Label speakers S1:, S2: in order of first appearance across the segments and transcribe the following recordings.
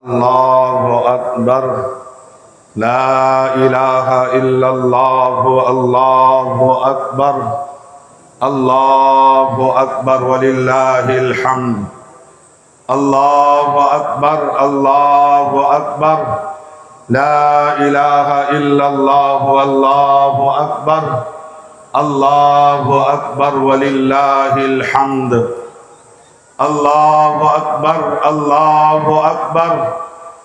S1: الله أكبر لا إله إلا الله الله أكبر الله أكبر ولله الحمد الله أكبر الله أكبر لا إله إلا الله الله أكبر الله أكبر ولله الحمد الله أكبر الله أكبر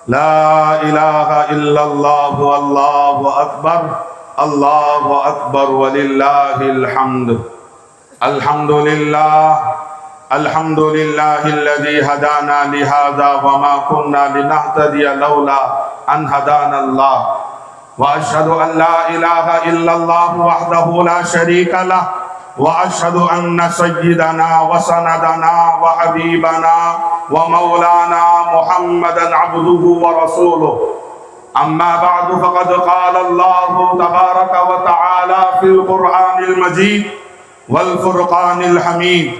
S1: لا إله إلا الله الله أكبر الله أكبر ولله الحمد الحمد لله الذي هدانا لهذا وما كنا لنهتدي لولا أن هدانا الله وأشهد أن لا إله إلا الله وحده لا شريك له وأشهد أن سيدنا وسندنا وحبيبنا ومولانا محمدا عبده ورسوله أما بعد فقد قال الله تبارك وتعالى في القرآن المجيد والفرقان الحميد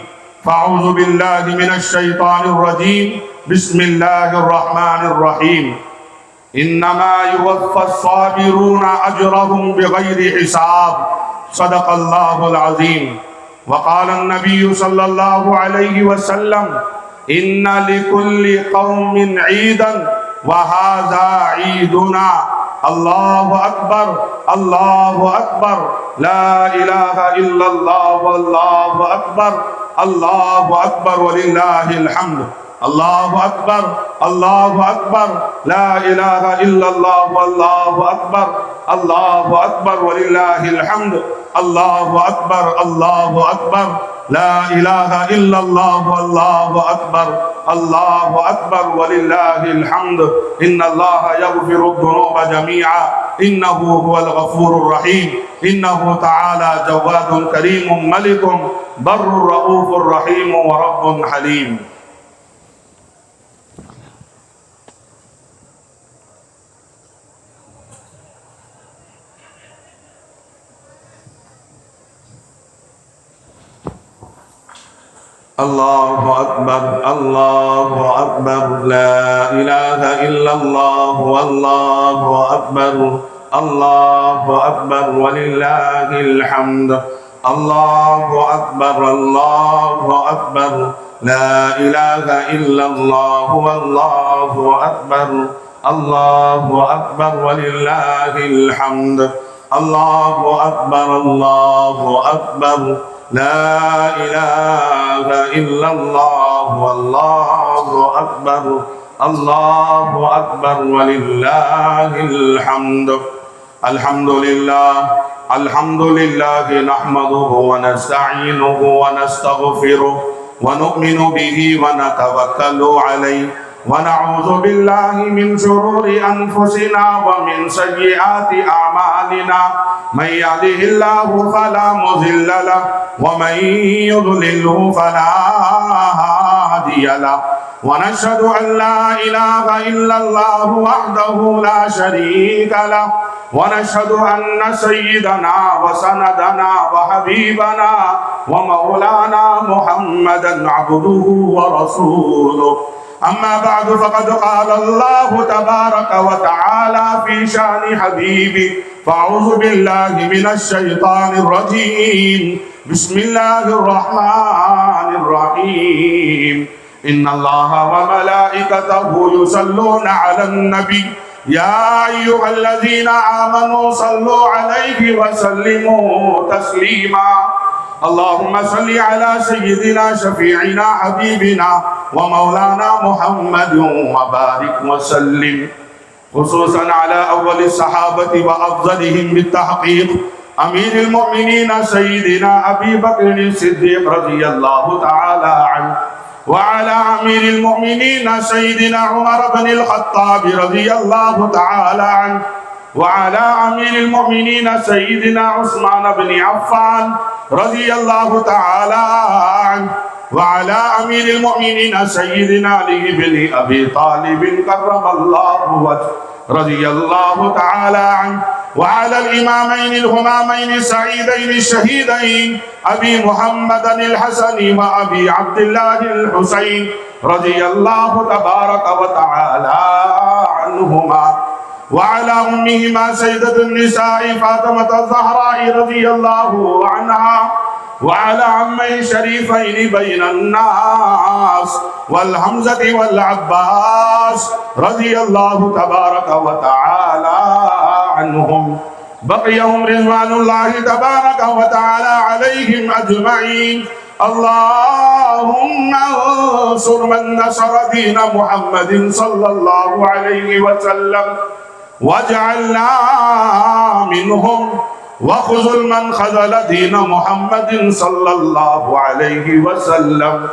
S1: فأعوذ بالله من الشيطان الرجيم بسم الله الرحمن الرحيم إنما يوفى الصابرون أجرهم بغير حساب صدق الله العظيم وقال النبي صلى الله عليه وسلم إن لكل قوم عيدا وهذا عيدنا الله أكبر الله أكبر لا إله إلا الله والله أكبر الله أكبر ولله الحمد الله أكبر الله أكبر لا إله إلا الله والله أكبر الله أكبر ولله الحمد الله أكبر الله أكبر لا إله إلا الله والله أكبر الله أكبر ولله الحمد إن الله يغفر الذنوب جميعا إنه هو الغفور الرحيم إنه تعالى جواد كريم ملك بر رؤوف رحيم ورب حليم الله أكبر الله أكبر لا إله إلا الله والله أكبر الله أكبر ولله الحمد الله أكبر الله أكبر لا إله إلا الله والله أكبر الله أكبر ولله الحمد الله أكبر الله أكبر لا إله إلا الله والله أكبر الله أكبر ولله الحمد الحمد لله نحمده ونستعينه ونستغفره ونؤمن به ونتوكل عليه ونعوذ بالله من شرور أنفسنا ومن سيئات أعمالنا من يهده الله فلا مضل له ومن يضلله فلا هادي له ونشهد أن لا إله إلا الله وحده لا شريك له ونشهد أن سيدنا وسندنا وحبيبنا ومولانا محمدا عبده ورسوله أما بعد فقد قال الله تبارك وتعالى في شأن حبيبي فأعوذ بالله من الشيطان الرجيم بسم الله الرحمن الرحيم إن الله وملائكته يصلون على النبي يا أيها الذين آمنوا صلوا عليه وسلموا تسليما اللهم صل على سيدنا شفيعنا حبيبنا ومولانا محمد وبارك وسلم خصوصا على أول الصحابة وأفضلهم بالتحقيق أمير المؤمنين سيدنا أبي بكر الصديق رضي الله تعالى عنه وعلى أمير المؤمنين سيدنا عمر بن الخطاب رضي الله تعالى عنه وعلى أمير المؤمنين سيدنا عثمان بن عفان رضي الله تعالى عنه وعلى أمير المؤمنين سيدنا علي بن أبي طالب كرم الله وجهه رضي الله تعالى عنه وعلى الإمامين الهمامين السعيدين الشهيدين أبي محمد الحسن وأبي عبد الله الحسين رضي الله تبارك وتعالى عنهما وعلى أمهما سيدة النساء فاطمة الزهراء رضي الله عنها وعلى عمي شريفين بين الناس والحمزة والعباس رضي الله تبارك وتعالى عنهم بقيهم رضوان الله تبارك وتعالى عليهم أجمعين. اللهم انصر من نصر دين محمد صلى الله عليه وسلم واجعلنا منهم وخذل من خذل دين محمد صلى الله عليه وسلم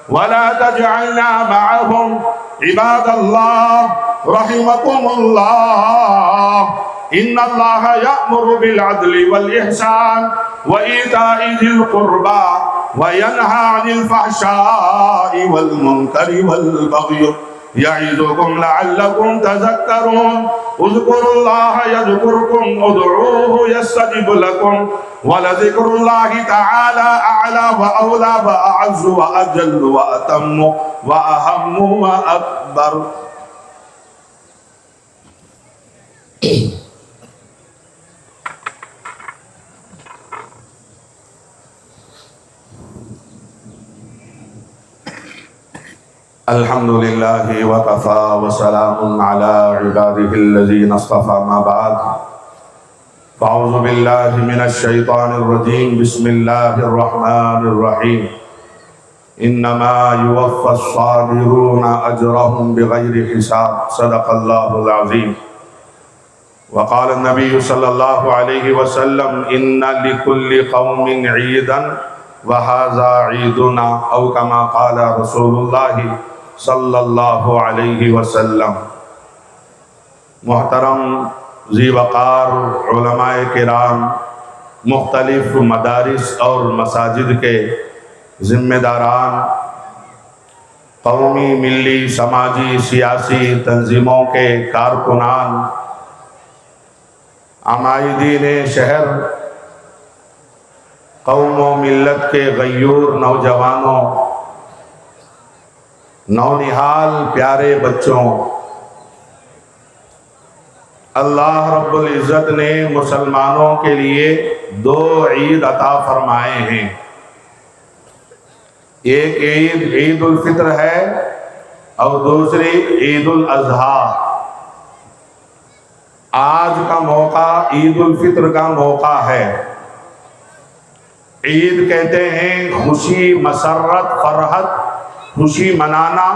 S1: ولا تجعلنا معهم. عباد الله رحمكم الله، إن الله يأمر بالعدل والإحسان وإيتاء ذي القربى وينهى عن الفحشاء والمنكر والبغي يعظكم لعلكم تذكرون. اذكروا الله يذكركم ادعوه يستجب لكم ولذكر الله تعالى أعلى وأولى وأعز وأجل وأتم وأهم وأكبر. الحمد لله وكفى وسلام على عباده الذين اصطفى. ما بعد فأعوذ بالله من الشيطان الرجيم. بسم الله الرحمن الرحيم. إنما يوفى الصابرون أجرهم بغير حساب. صدق الله العظيم. وقال النبي صلى الله عليه وسلم إن لكل قوم عيدا وهذا عيدنا، أو كما قال رسول الله صلی اللہ علیہ وسلم. محترم ذی وقار علماء کرام، مختلف مدارس اور مساجد کے ذمہ داران، قومی ملی سماجی سیاسی تنظیموں کے کارکنان، عمائدین شہر، قوم و ملت کے غیور نوجوانوں، نونہال پیارے بچوں، اللہ رب العزت نے مسلمانوں کے لیے دو عید عطا فرمائے ہیں. ایک عید عید الفطر ہے اور دوسری عید الاضحیٰ. آج کا موقع عید الفطر کا موقع ہے. عید کہتے ہیں خوشی، مسرت، فرحت، خوشی منانا،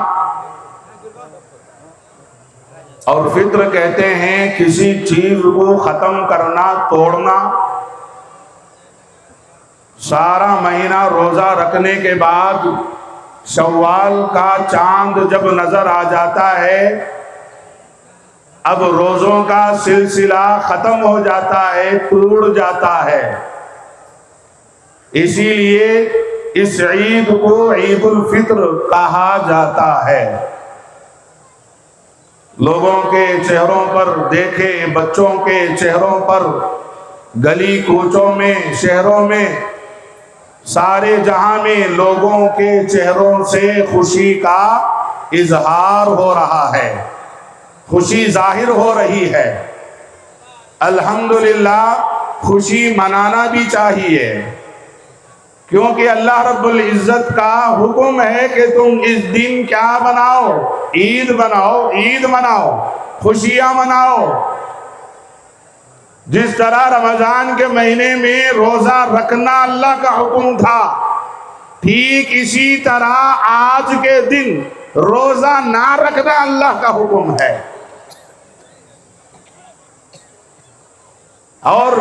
S1: اور فطر کہتے ہیں کسی چیز کو ختم کرنا، توڑنا. سارا مہینہ روزہ رکھنے کے بعد شوال کا چاند جب نظر آ جاتا ہے، اب روزوں کا سلسلہ ختم ہو جاتا ہے، ٹوٹ جاتا ہے. اسی لیے اس عید کو عید الفطر کہا جاتا ہے. لوگوں کے چہروں پر دیکھیں، بچوں کے چہروں پر، گلی کوچوں میں، شہروں میں، سارے جہاں میں لوگوں کے چہروں سے خوشی کا اظہار ہو رہا ہے، خوشی ظاہر ہو رہی ہے. الحمدللہ خوشی منانا بھی چاہیے، کیونکہ اللہ رب العزت کا حکم ہے کہ تم اس دن کیا بناؤ؟ عید بناؤ، عید مناؤ، خوشیاں مناؤ. جس طرح رمضان کے مہینے میں روزہ رکھنا اللہ کا حکم تھا، ٹھیک اسی طرح آج کے دن روزہ نہ رکھنا اللہ کا حکم ہے. اور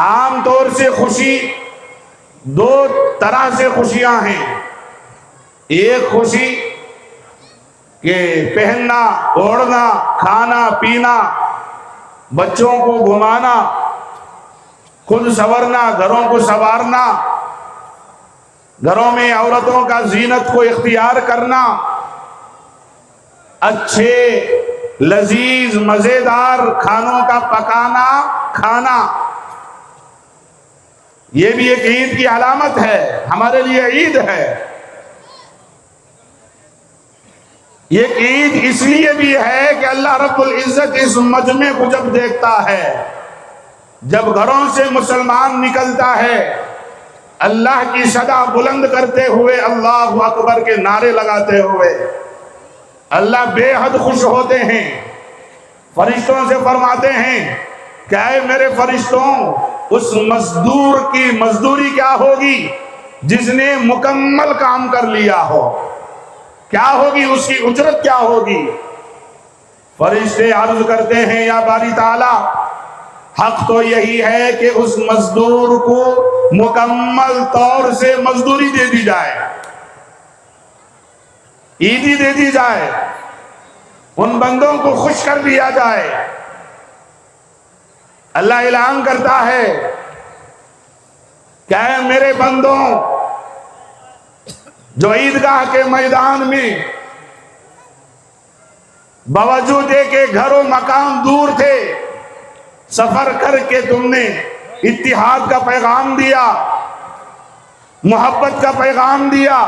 S1: عام طور سے خوشی دو طرح سے خوشیاں ہیں. ایک خوشی کہ پہننا، اوڑھنا، کھانا پینا، بچوں کو گھمانا، خود سنورنا، گھروں کو سنوارنا، گھروں میں عورتوں کا زینت کو اختیار کرنا، اچھے لذیذ مزیدار کھانوں کا پکانا، کھانا. یہ بھی ایک عید کی علامت ہے، ہمارے لیے عید ہے. یہ عید اس لیے بھی ہے کہ اللہ رب العزت اس مجمع کو جب دیکھتا ہے، جب گھروں سے مسلمان نکلتا ہے اللہ کی صدا بلند کرتے ہوئے، اللہ اکبر کے نعرے لگاتے ہوئے، اللہ بے حد خوش ہوتے ہیں، فرشتوں سے فرماتے ہیں کہ اے میرے فرشتوں، اس مزدور کی مزدوری کیا ہوگی جس نے مکمل کام کر لیا ہو، کیا ہوگی اس کی اجرت کیا ہوگی؟ فرشتے عرض کرتے ہیں یا باری تعالی، حق تو یہی ہے کہ اس مزدور کو مکمل طور سے مزدوری دے دی جائے، عیدی دے دی جائے، ان بندوں کو خوش کر دیا جائے۔ اللہ اعلان کرتا ہے کہ اے میرے بندوں، جو عیدگاہ کے میدان میں باوجود کہ گھر و مکان دور تھے، سفر کر کے تم نے اتحاد کا پیغام دیا، محبت کا پیغام دیا،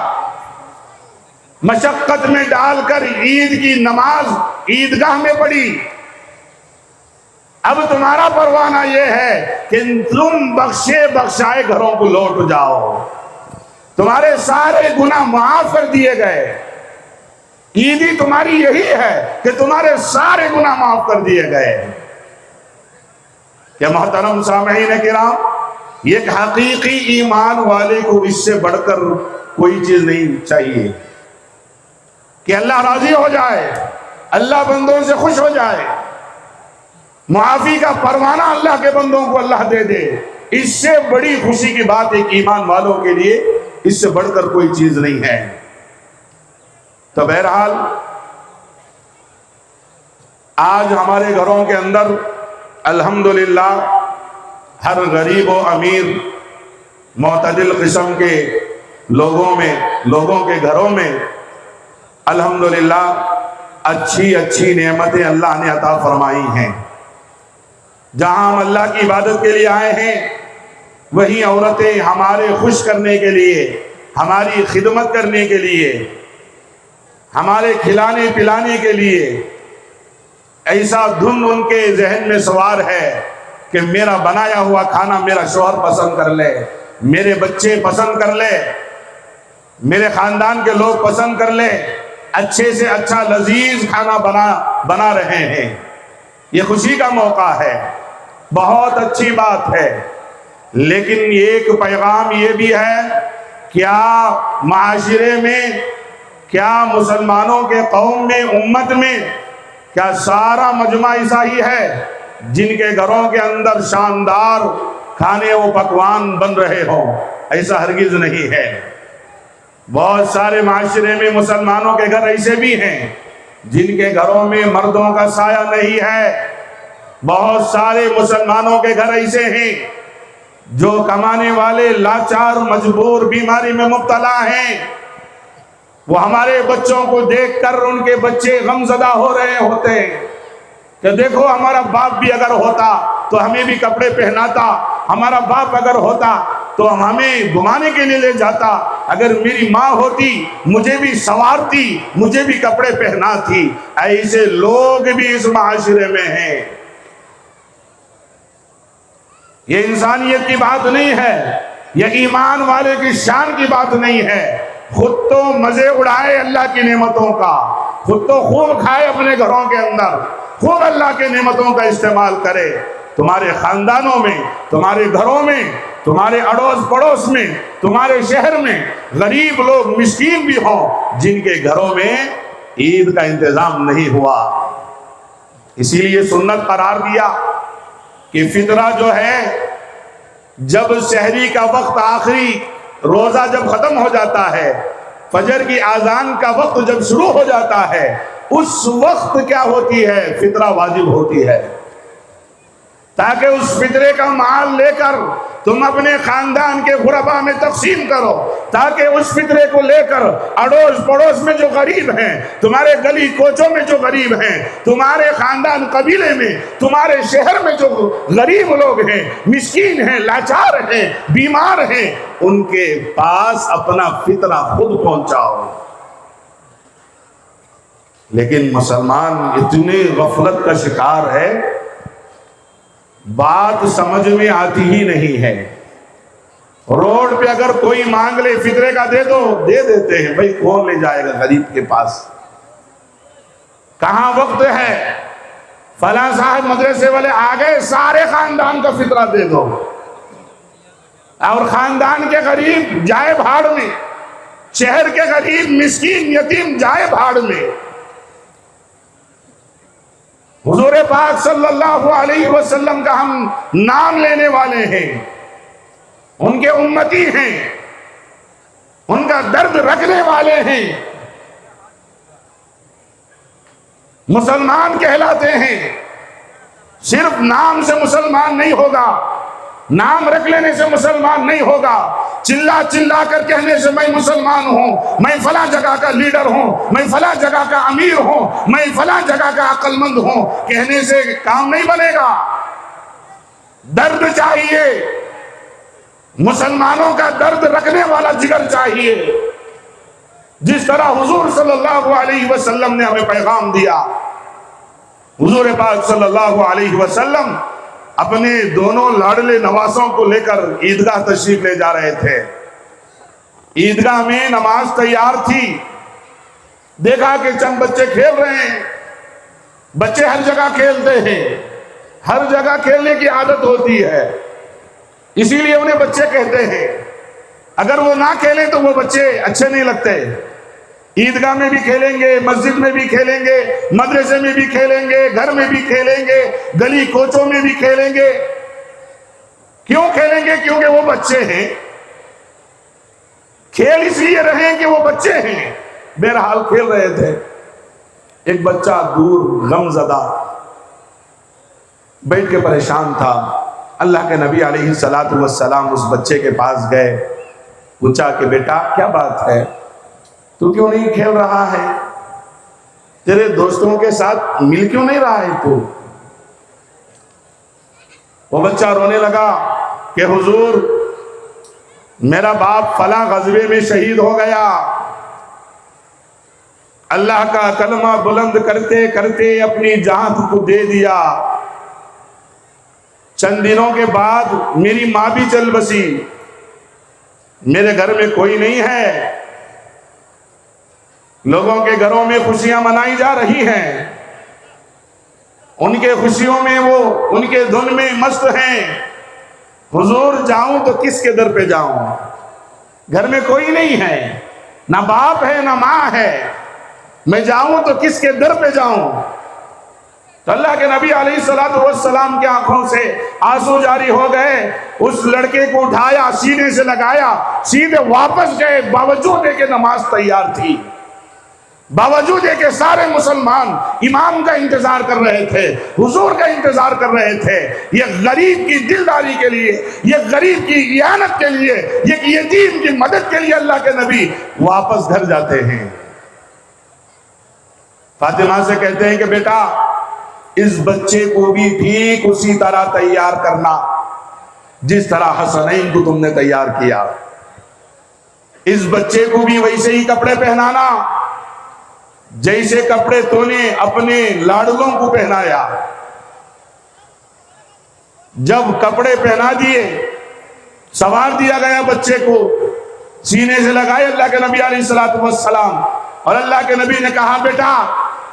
S1: مشقت میں ڈال کر عید کی نماز عیدگاہ میں پڑھی، اب تمہارا پروانہ یہ ہے کہ تم بخشے بخشائے گھروں کو لوٹ جاؤ، تمہارے سارے گناہ معاف کر دیے گئے۔ عیدی تمہاری یہی ہے کہ تمہارے سارے گناہ معاف کر دیے گئے۔ کہ محترم سامعین کرام، یہ حقیقی ایمان والے کو اس سے بڑھ کر کوئی چیز نہیں چاہیے کہ اللہ راضی ہو جائے، اللہ بندوں سے خوش ہو جائے، معافی کا پروانہ اللہ کے بندوں کو اللہ دے دے۔ اس سے بڑی خوشی کی بات ایک ایمان والوں کے لیے اس سے بڑھ کر کوئی چیز نہیں ہے۔ تو بہرحال آج ہمارے گھروں کے اندر الحمدللہ ہر غریب و امیر معتدل قسم کے لوگوں کے گھروں میں الحمدللہ اچھی نعمتیں اللہ نے عطا فرمائی ہیں۔ جہاں ہم اللہ کی عبادت کے لیے آئے ہیں، وہی عورتیں ہمارے خوش کرنے کے لیے، ہماری خدمت کرنے کے لیے، ہمارے کھلانے پلانے کے لیے ایسا دھن ان کے ذہن میں سوار ہے کہ میرا بنایا ہوا کھانا میرا شوہر پسند کر لے، میرے بچے پسند کر لے، میرے خاندان کے لوگ پسند کر لے، اچھے سے اچھا لذیذ کھانا بنا رہے ہیں۔ یہ خوشی کا موقع ہے، بہت اچھی بات ہے، لیکن ایک پیغام یہ بھی ہے، کیا معاشرے میں، کیا مسلمانوں کے قوم میں، امت میں، کیا سارا مجمع ایسا ہی ہے جن کے گھروں کے اندر شاندار کھانے و پکوان بن رہے ہوں؟ ایسا ہرگز نہیں ہے۔ بہت سارے معاشرے میں مسلمانوں کے گھر ایسے بھی ہیں جن کے گھروں میں مردوں کا سایہ نہیں ہے۔ بہت سارے مسلمانوں کے گھر ایسے ہیں جو کمانے والے لاچار، مجبور، بیماری میں مبتلا ہیں۔ وہ ہمارے بچوں کو دیکھ کر ان کے بچے غمزدہ ہو رہے ہوتے ہیں کہ دیکھو ہمارا باپ بھی اگر ہوتا تو ہمیں بھی کپڑے پہناتا، ہمارا باپ اگر ہوتا تو ہمیں گھمانے کے لیے لے جاتا، اگر میری ماں ہوتی مجھے بھی سنوارتی، مجھے بھی کپڑے پہناتی۔ ایسے لوگ بھی اس معاشرے میں ہیں۔ یہ انسانیت کی بات نہیں ہے، یہ ایمان والے کی شان کی بات نہیں ہے۔ خود تو مزے اڑائے اللہ کی نعمتوں کا، خود تو خوب کھائے اپنے گھروں کے اندر، خوب اللہ کے نعمتوں کا استعمال کرے۔ تمہارے خاندانوں میں، تمہارے گھروں میں، تمہارے اڑوس پڑوس میں، تمہارے شہر میں غریب لوگ، مسکین بھی ہوں جن کے گھروں میں عید کا انتظام نہیں ہوا۔ اسی لیے سنت قرار دیا کہ فطرہ جو ہے، جب سحری کا وقت، آخری روزہ جب ختم ہو جاتا ہے، فجر کی اذان کا وقت جب شروع ہو جاتا ہے، اس وقت کیا ہوتی ہے؟ فطرہ واجب ہوتی ہے، تاکہ اس فطرے کا مال لے کر تم اپنے خاندان کے غربا میں تقسیم کرو، تاکہ اس فطرے کو لے کر اڑوس پڑوس میں جو غریب ہیں، تمہارے گلی کوچوں میں جو غریب ہیں، تمہارے خاندان قبیلے میں، تمہارے شہر میں جو غریب لوگ ہیں، مسکین ہیں، لاچار ہیں، بیمار ہیں، ان کے پاس اپنا فطرہ خود پہنچاؤ۔ لیکن مسلمان اتنی غفلت کا شکار ہے، بات سمجھ میں آتی ہی نہیں ہے۔ روڈ پہ اگر کوئی مانگ لے فطرے کا دے دو، دے دیتے ہیں، بھائی کون لے جائے گا غریب کے پاس؟ کہاں وقت ہے؟ فلاں صاحب مدرسے والے آ گئے، سارے خاندان کا فطرہ دے دو، اور خاندان کے غریب جائے بھاڑ میں، شہر کے غریب مسکین یتیم جائے بھاڑ میں۔ حضور پاک صلی اللہ علیہ وسلم کا ہم نام لینے والے ہیں، ان کے امتی ہیں، ان کا درد رکھنے والے ہیں، مسلمان کہلاتے ہیں۔ صرف نام سے مسلمان نہیں ہوگا، نام رکھ لینے سے مسلمان نہیں ہوگا، چلا چلا کر کہنے سے میں مسلمان ہوں، میں فلاں جگہ کا لیڈر ہوں، میں فلاں جگہ کا امیر ہوں، میں فلاں جگہ کا عقل مند ہوں، کہنے سے کام نہیں بنے گا۔ درد چاہیے، مسلمانوں کا درد رکھنے والا جگر چاہیے۔ جس طرح حضور صلی اللہ علیہ وسلم نے ہمیں پیغام دیا، حضور پاک صلی اللہ علیہ وسلم اپنے دونوں لاڈلے نواسوں کو لے کر عیدگاہ تشریف لے جا رہے تھے۔ عیدگاہ میں نماز تیار تھی، دیکھا کہ چند بچے کھیل رہے ہیں۔ بچے ہر جگہ کھیلتے ہیں، ہر جگہ کھیلنے کی عادت ہوتی ہے، اسی لیے انہیں بچے کہتے ہیں۔ اگر وہ نہ کھیلیں تو وہ بچے اچھے نہیں لگتے۔ عیدگاہ میں بھی کھیلیں گے، مسجد میں بھی کھیلیں گے، مدرسے میں بھی کھیلیں گے، گھر میں بھی کھیلیں گے، گلی کوچوں میں بھی کھیلیں گے۔ کیوں کھیلیں گے؟ کیونکہ وہ بچے ہیں۔ کھیل اس لیے رہے کہ وہ بچے ہیں۔ بہرحال کھیل رہے تھے، ایک بچہ دور غم زدہ بیٹھ کے پریشان تھا۔ اللہ کے نبی علیہ السلام اس بچے کے پاس گئے، پوچھا کہ بیٹا کیا بات ہے، تو کیوں نہیں کھیل رہا ہے؟ تیرے دوستوں کے ساتھ مل کیوں نہیں رہا ہے تو؟ وہ بچہ رونے لگا کہ حضور میرا باپ فلاں غزوے میں شہید ہو گیا، اللہ کا کلمہ بلند کرتے کرتے اپنی جان کو دے دیا، چند دنوں کے بعد میری ماں بھی چل بسی، میرے گھر میں کوئی نہیں ہے، لوگوں کے گھروں میں خوشیاں منائی جا رہی ہیں، ان کے خوشیوں میں وہ ان کے دھن میں مست ہیں، حضور جاؤں تو کس کے در پہ جاؤں؟ گھر میں کوئی نہیں ہے، نہ باپ ہے نہ ماں ہے، میں جاؤں تو کس کے در پہ جاؤں؟ تو اللہ کے نبی علیہ السلام کی آنکھوں سے آنسو جاری ہو گئے۔ اس لڑکے کو اٹھایا، سینے سے لگایا، سیدھے واپس گئے، باوجود ہے کہ نماز تیار تھی، باوجود ہے کہ سارے مسلمان امام کا انتظار کر رہے تھے، حضور کا انتظار کر رہے تھے۔ یہ غریب کی دلداری کے لیے، یہ غریب کی اعانت کے لیے، یہ یتیم کی مدد کے لیے اللہ کے نبی واپس گھر جاتے ہیں۔ فاطمہ سے کہتے ہیں کہ بیٹا اس بچے کو بھی ٹھیک اسی طرح تیار کرنا جس طرح حسنین کو تم نے تیار کیا، اس بچے کو بھی ویسے ہی کپڑے پہنانا جیسے کپڑے تو نے اپنے لاڈلوں کو پہنایا۔ جب کپڑے پہنا دیے، سوار دیا گیا بچے کو، سینے سے لگائے اللہ کے نبی علیہ السلام، اور اللہ کے نبی نے کہا بیٹا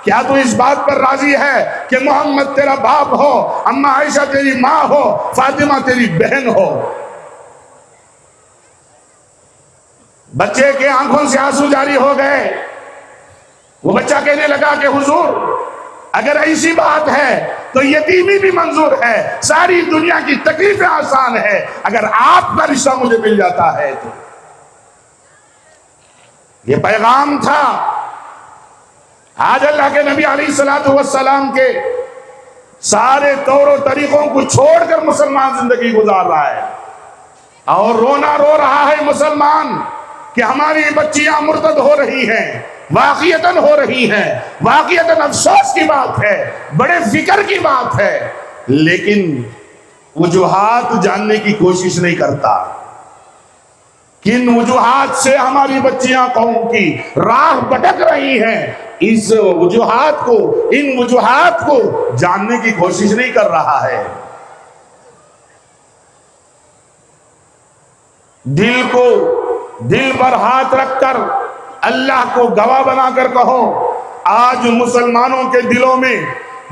S1: کیا تو اس بات پر راضی ہے کہ محمد تیرا باپ ہو، اماں عائشہ تیری ماں ہو، فاطمہ تیری بہن ہو؟ بچے کے آنکھوں سے آنسو جاری ہو گئے۔ وہ بچہ کہنے لگا کہ حضور اگر ایسی بات ہے تو یتیمی بھی منظور ہے، ساری دنیا کی تکلیفیں آسان ہے، اگر آپ کا رشتہ مجھے مل جاتا ہے تو۔ یہ پیغام تھا۔ آج اللہ کے نبی علیہ السلام کے سارے طور و طریقوں کو چھوڑ کر مسلمان زندگی گزار رہا ہے، اور رونا رو رہا ہے مسلمان کہ ہماری بچیاں مرتد ہو رہی ہیں، واقعتاً ہو رہی ہیں، واقعتاً افسوس کی بات ہے، بڑے فکر کی بات ہے، لیکن وجوہات جاننے کی کوشش نہیں کرتا۔ کن وجوہات سے ہماری بچیاں قوم کی راہ بھٹک رہی ہیں، اس وجوہات کو، ان وجوہات کو جاننے کی کوشش نہیں کر رہا ہے۔ دل پر ہاتھ رکھ کر اللہ کو گواہ بنا کر کہو، آج مسلمانوں کے دلوں میں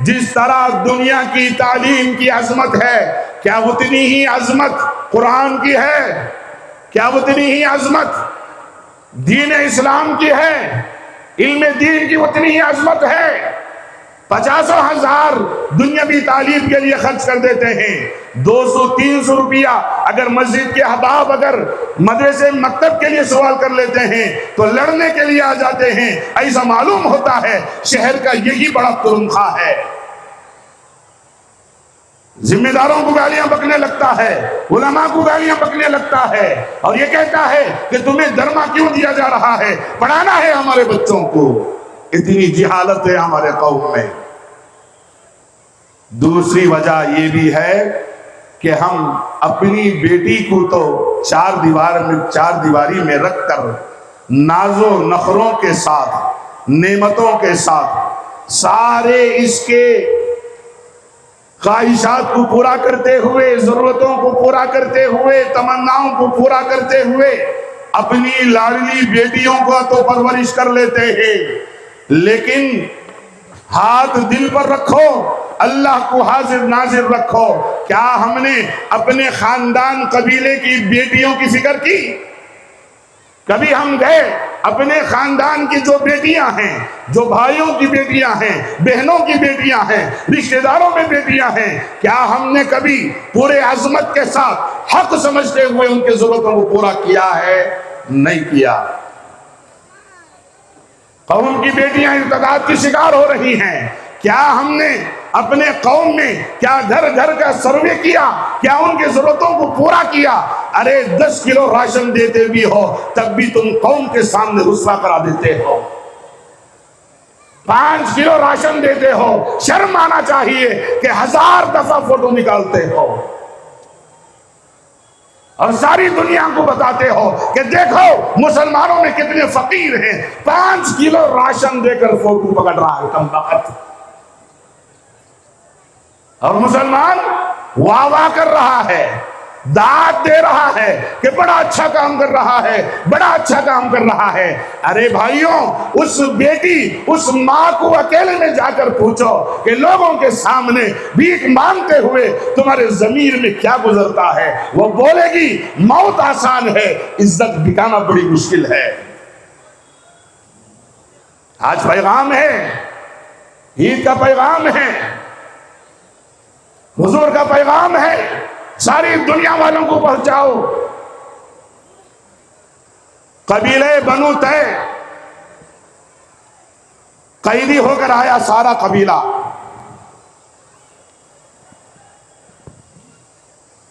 S1: جس طرح دنیا کی تعلیم کی عظمت ہے، کیا اتنی ہی عظمت قرآن کی ہے؟ کیا اتنی ہی عظمت دین اسلام کی ہے؟ علم دین کی اتنی ہی عظمت ہے؟ 50,000 دنیاوی تعلیم کے لیے خرچ کر دیتے ہیں، 200-300 روپیہ اگر مسجد کے احباب اگر مدرسے مکتب کے لیے سوال کر لیتے ہیں تو لڑنے کے لیے آ جاتے ہیں۔ ایسا معلوم ہوتا ہے شہر کا یہی بڑا ترنخواہ ہے۔ ذمہ داروں کو گالیاں بکنے لگتا ہے، علماء کو گالیاں بکنے لگتا ہے، اور یہ کہتا ہے کہ تمہیں درما کیوں دیا جا رہا ہے، پڑھانا ہے ہمارے بچوں کو۔ اتنی جہالت ہے ہمارے قوم میں۔ دوسری وجہ یہ بھی ہے کہ ہم اپنی بیٹی کو تو چار دیواری میں رکھ کر ناز و نخروں کے ساتھ، نعمتوں کے ساتھ، سارے اس کے خواہشات کو پورا کرتے ہوئے، ضرورتوں کو پورا کرتے ہوئے، تمناؤں کو پورا کرتے ہوئے اپنی لاڈلی بیٹیوں کو تو پرورش کر لیتے ہیں، لیکن ہاتھ دل پر رکھو، اللہ کو حاضر ناظر رکھو۔ کیا ہم نے اپنے خاندان قبیلے کی بیٹیوں کی فکر کی؟ کبھی ہم گئے اپنے خاندان کی جو بیٹیاں ہیں، جو بھائیوں کی بیٹیاں ہیں، بہنوں کی بیٹیاں ہیں، رشتہ داروں میں بیٹیاں ہیں، کیا ہم نے کبھی پورے عظمت کے ساتھ حق سمجھتے ہوئے ان کی ضرورتوں کو پورا کیا ہے؟ نہیں کیا۔ قوم کی بیٹیاں ارتداد کی شکار ہو رہی ہیں، کیا ہم نے اپنے قوم میں کیا گھر گھر کا سروے کیا؟ کیا ان کی ضرورتوں کو پورا کیا؟ ارے 10 کلو راشن دیتے بھی ہو تب بھی تم قوم کے سامنے رسوا کرا دیتے ہو۔ 5 کلو راشن دیتے ہو، شرم آنا چاہیے کہ 1000 دفعہ فوٹو نکالتے ہو اور ساری دنیا کو بتاتے ہو کہ دیکھو مسلمانوں میں کتنے فقیر ہیں، 5 کلو راشن دے کر فوٹو پکڑ رہا ہے کم بخت، اور مسلمان واہ واہ کر رہا ہے، داد دے رہا ہے کہ بڑا اچھا کام کر رہا ہے، بڑا اچھا کام کر رہا ہے۔ ارے بھائیوں، اس بیٹی، اس ماں کو اکیلے میں جا کر پوچھو کہ لوگوں کے سامنے بھیک مانگتے ہوئے تمہارے ضمیر میں کیا گزرتا ہے، وہ بولے گی موت آسان ہے، عزت بکانا بڑی مشکل ہے۔ آج پیغام ہے، عید کا پیغام ہے، حضور کا پیغام ہے، ساری دنیا والوں کو پہنچاؤ۔ قبیلہ بنو تے قیدی ہو کر آیا سارا قبیلہ،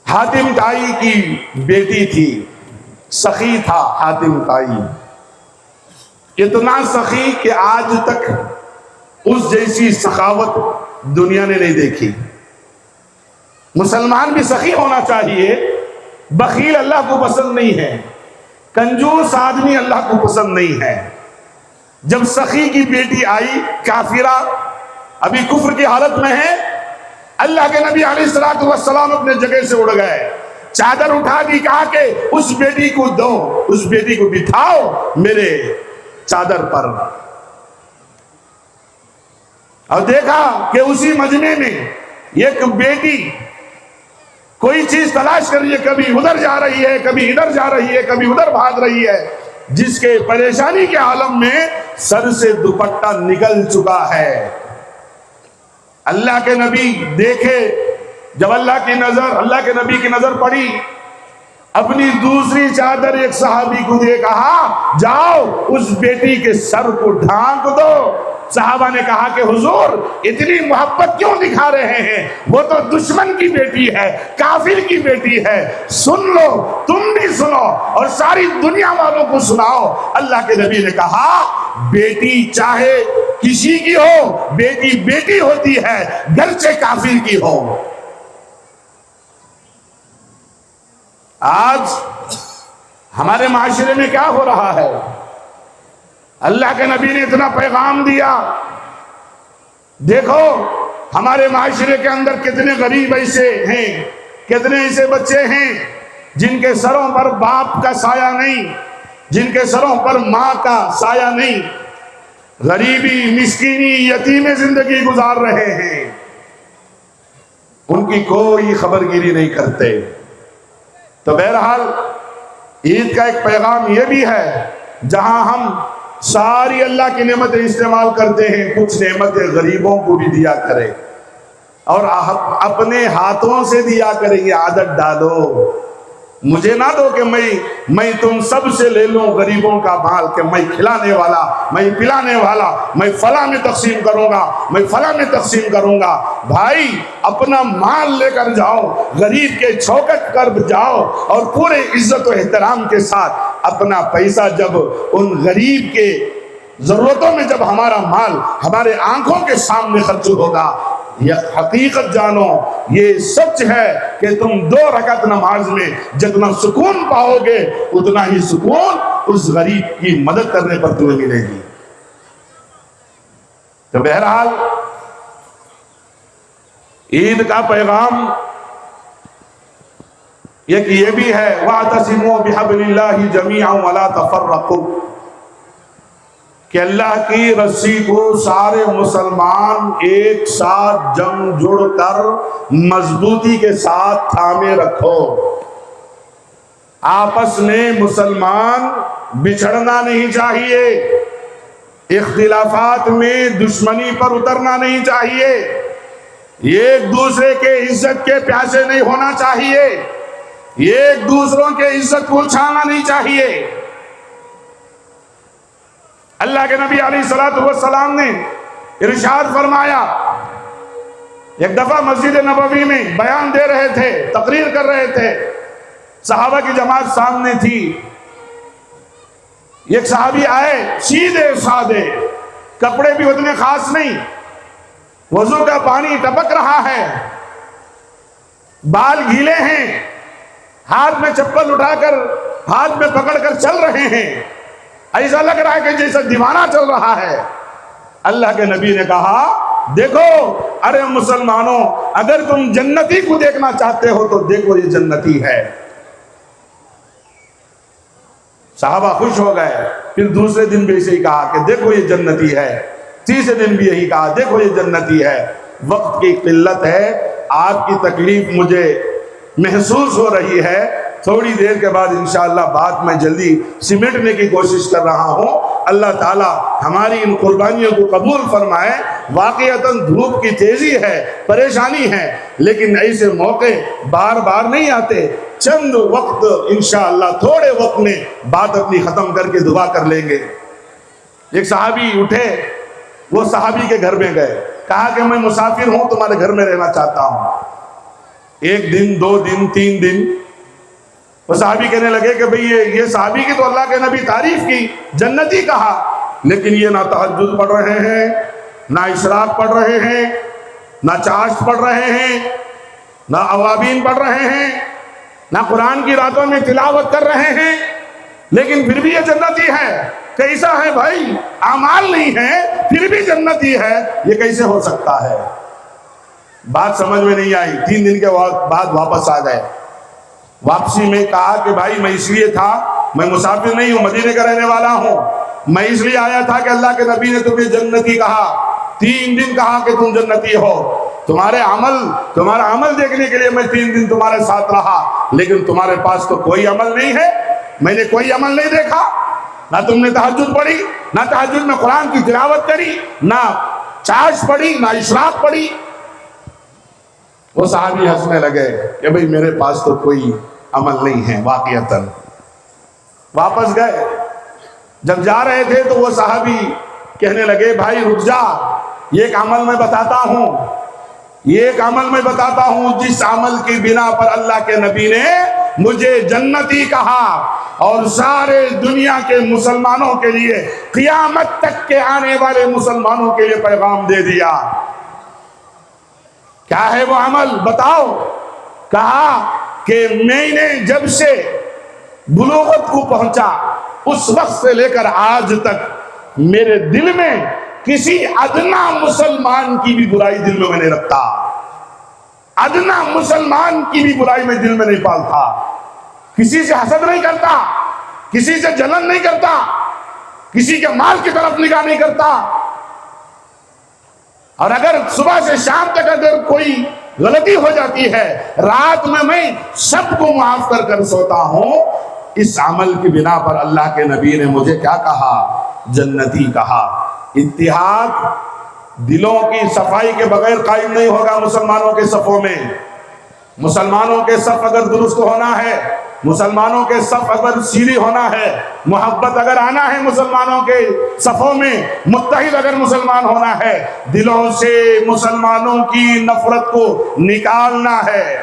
S1: حاتم تائی کی بیٹی تھی، سخی تھا حاتم تائی، اتنا سخی کہ آج تک اس جیسی سخاوت دنیا نے نہیں دیکھی۔ مسلمان بھی سخی ہونا چاہیے، بخیل اللہ کو پسند نہیں ہے، کنجوس آدمی اللہ کو پسند نہیں ہے۔ جب سخی کی بیٹی آئی، کافرہ ابھی کفر کی حالت میں ہے، اللہ کے نبی علیہ السلام اپنے جگہ سے اڑ گئے، چادر اٹھا دی، کہا کہ اس بیٹی کو دو، اس بیٹی کو بٹھاؤ میرے چادر پر، اور دیکھا کہ اسی مجمع میں ایک بیٹی کوئی چیز تلاش کر رہی ہے، کبھی ادھر جا رہی ہے، کبھی ادھر جا رہی ہے، کبھی ادھر بھاگ رہی ہے، جس کے پریشانی کے عالم میں سر سے دوپٹہ نکل چکا ہے۔ اللہ کے نبی دیکھے، جب اللہ کے نبی کی نظر پڑی، اپنی دوسری چادر ایک صحابی کو دے، کہا جاؤ اس بیٹی کے سر کو ڈھانک دو۔ صحابہ نے کہا کہ حضور اتنی محبت کیوں دکھا رہے ہیں، وہ تو دشمن کی بیٹی ہے، کافر کی بیٹی ہے، سن لو، تم بھی سنو اور ساری دنیا والوں کو سناؤ۔ اللہ کے نبی نے کہا بیٹی چاہے کسی کی ہو، بیٹی بیٹی ہوتی ہے، گرچہ کافر کی ہو۔ آج ہمارے معاشرے میں کیا ہو رہا ہے؟ اللہ کے نبی نے اتنا پیغام دیا، دیکھو ہمارے معاشرے کے اندر کتنے غریب ایسے ہیں، کتنے ایسے بچے ہیں جن کے سروں پر باپ کا سایہ نہیں، جن کے سروں پر ماں کا سایہ نہیں، غریبی، مسکینی، یتیمی زندگی گزار رہے ہیں، ان کی کوئی خبرگیری نہیں کرتے۔ تو بہرحال عید کا ایک پیغام یہ بھی ہے، جہاں ہم ساری اللہ کی نعمتیں استعمال کرتے ہیں، کچھ نعمتیں غریبوں کو بھی دیا کریں، اور اپنے ہاتھوں سے دیا کریں۔ یہ عادت ڈالو، مجھے نہ دو کہ میں تم سب سے لے لوں غریبوں کا مال، کہ میں کھلانے والا، میں پلانے والا، میں فلاں میں تقسیم کروں گا، میں فلاں میں تقسیم کروں گا۔ بھائی اپنا مال لے کر جاؤ، غریب کے چوکٹ کر جاؤ، اور پورے عزت و احترام کے ساتھ اپنا پیسہ جب ان غریب کے ضرورتوں میں، جب ہمارا مال ہمارے آنکھوں کے سامنے خرچ ہوگا، یہ حقیقت جانو، یہ سچ ہے کہ تم 2 رکعت نماز میں جتنا سکون پاؤ گے، اتنا ہی سکون اس غریب کی مدد کرنے پر تمہیں ملے گی۔ تو بہرحال عید کا پیغام یہ بھی ہے، وَاعْتَصِمُوا بِحَبْلِ اللَّهِ جَمِيعًا وَلَا تَفَرَّقُوا، کہ اللہ کی رسی کو سارے مسلمان ایک ساتھ جم جڑ کر مضبوطی کے ساتھ تھامے رکھو۔ آپس میں مسلمان بچھڑنا نہیں چاہیے، اختلافات میں دشمنی پر اترنا نہیں چاہیے، ایک دوسرے کے عزت کے پیاسے نہیں ہونا چاہیے، ایک دوسروں کے عزت کو اچھالنا نہیں چاہیے۔ اللہ کے نبی علیہ السلام نے ارشاد فرمایا، ایک دفعہ مسجد نبوی میں بیان دے رہے تھے، تقریر کر رہے تھے، صحابہ کی جماعت سامنے تھی، ایک صحابی آئے، سیدھے سادے، کپڑے بھی اتنے خاص نہیں، وضو کا پانی ٹپک رہا ہے، بال گیلے ہیں، ہاتھ میں چپل اٹھا کر ہاتھ میں پکڑ کر چل رہے ہیں، ایسا لگ رہا ہے کہ جیسا دیوانہ چل رہا ہے۔ اللہ کے نبی نے کہا، دیکھو ارے مسلمانوں، اگر تم جنتی کو دیکھنا چاہتے ہو تو دیکھو یہ جنتی ہے۔ صحابہ خوش ہو گئے، پھر دوسرے دن بھی اسے کہا کہ دیکھو یہ جنتی ہے، تیسرے دن بھی یہی کہا دیکھو یہ جنتی ہے۔ وقت کی قلت ہے، آپ کی تکلیف مجھے محسوس ہو رہی ہے، تھوڑی دیر کے بعد انشاءاللہ بات میں جلدی سمیٹنے کی کوشش کر رہا ہوں۔ اللہ تعالی ہماری ان قربانیوں کو قبول فرمائے۔ واقعتاً دھوپ کی تیزی ہے، پریشانی ہے، لیکن ایسے موقع بار بار نہیں آتے، چند وقت انشاءاللہ تھوڑے وقت میں بات اپنی ختم کر کے دعا کر لیں گے۔ ایک صحابی اٹھے، وہ صحابی کے گھر میں گئے، کہا کہ میں مسافر ہوں، تمہارے گھر میں رہنا چاہتا ہوں۔ 1 دن 2 دن 3 دن، وہ صحابی کہنے لگے کہ بھئی یہ صحابی کی تو اللہ کے نبی تعریف کی، جنتی کہا، لیکن یہ نہ تہجد پڑھ رہے ہیں، نہ اشراق پڑھ رہے ہیں، نہ چاشت پڑھ رہے ہیں، نہ اوابین پڑھ رہے ہیں، نہ قرآن کی راتوں میں تلاوت کر رہے ہیں، لیکن پھر بھی یہ جنتی ہے۔ کیسا ہے بھائی؟ اعمال نہیں ہے پھر بھی جنتی ہے، یہ کیسے ہو سکتا ہے؟ بات سمجھ میں نہیں آئی، 3 دن کے بعد واپس آ گئے۔ واپسی میں کہا کہ بھائی میں اس لیے تھا، میں مسافر نہیں ہوں، مدینے کا رہنے والا ہوں، میں اس لیے آیا تھا کہ اللہ کے نبی نے تمہیں جنتی کہا، 3 دن کہا کہ تم جنتی ہو، تمہارا عمل دیکھنے کے لیے میں 3 دن تمہارے ساتھ رہا، لیکن تمہارے پاس تو کوئی عمل نہیں ہے، میں نے کوئی عمل نہیں دیکھا، نہ تم نے تہجد پڑھی، نہ تہجد میں قرآن کی تلاوت کری، نہ چاشت پڑھی، نہ اشراق پڑھی۔ وہ صحابی ہنسنے لگے کہ بھئی میرے پاس تو کوئی عمل نہیں ہے واقعتاً۔ واپس گئے، جب جا رہے تھے تو وہ صحابی کہنے لگے بھائی رک جا، یہ ایک عمل میں بتاتا ہوں، یہ ایک عمل میں بتاتا ہوں جس عمل کی بنا پر اللہ کے نبی نے مجھے جنتی کہا اور سارے دنیا کے مسلمانوں کے لیے، قیامت تک کے آنے والے مسلمانوں کے لیے پیغام دے دیا۔ کیا ہے وہ عمل؟ بتاؤ۔ کہا کہ میں نے جب سے بلوغت کو پہنچا، اس وقت سے لے کر آج تک میرے دل میں کسی ادنا مسلمان کی بھی برائی دل میں نہیں رکھتا، ادنا مسلمان کی بھی برائی میں دل میں نہیں پالتا، کسی سے حسد نہیں کرتا، کسی سے جلن نہیں کرتا، کسی کے مال کی طرف نگاہ نہیں کرتا، اور اگر صبح سے شام تک اگر کوئی غلطی ہو جاتی ہے، رات میں سب کو معاف کر کر سوتا ہوں۔ اس عمل کی بنا پر اللہ کے نبی نے مجھے کیا کہا؟ جنتی کہا۔ اتحاد دلوں کی صفائی کے بغیر قائم نہیں ہوگا مسلمانوں کے صفوں میں۔ مسلمانوں کے صف اگر درست ہونا ہے، مسلمانوں کے صف اگر سیدھی ہونا ہے، محبت اگر آنا ہے مسلمانوں کے صفوں میں، متحد اگر مسلمان ہونا ہے، دلوں سے مسلمانوں کی نفرت کو نکالنا ہے۔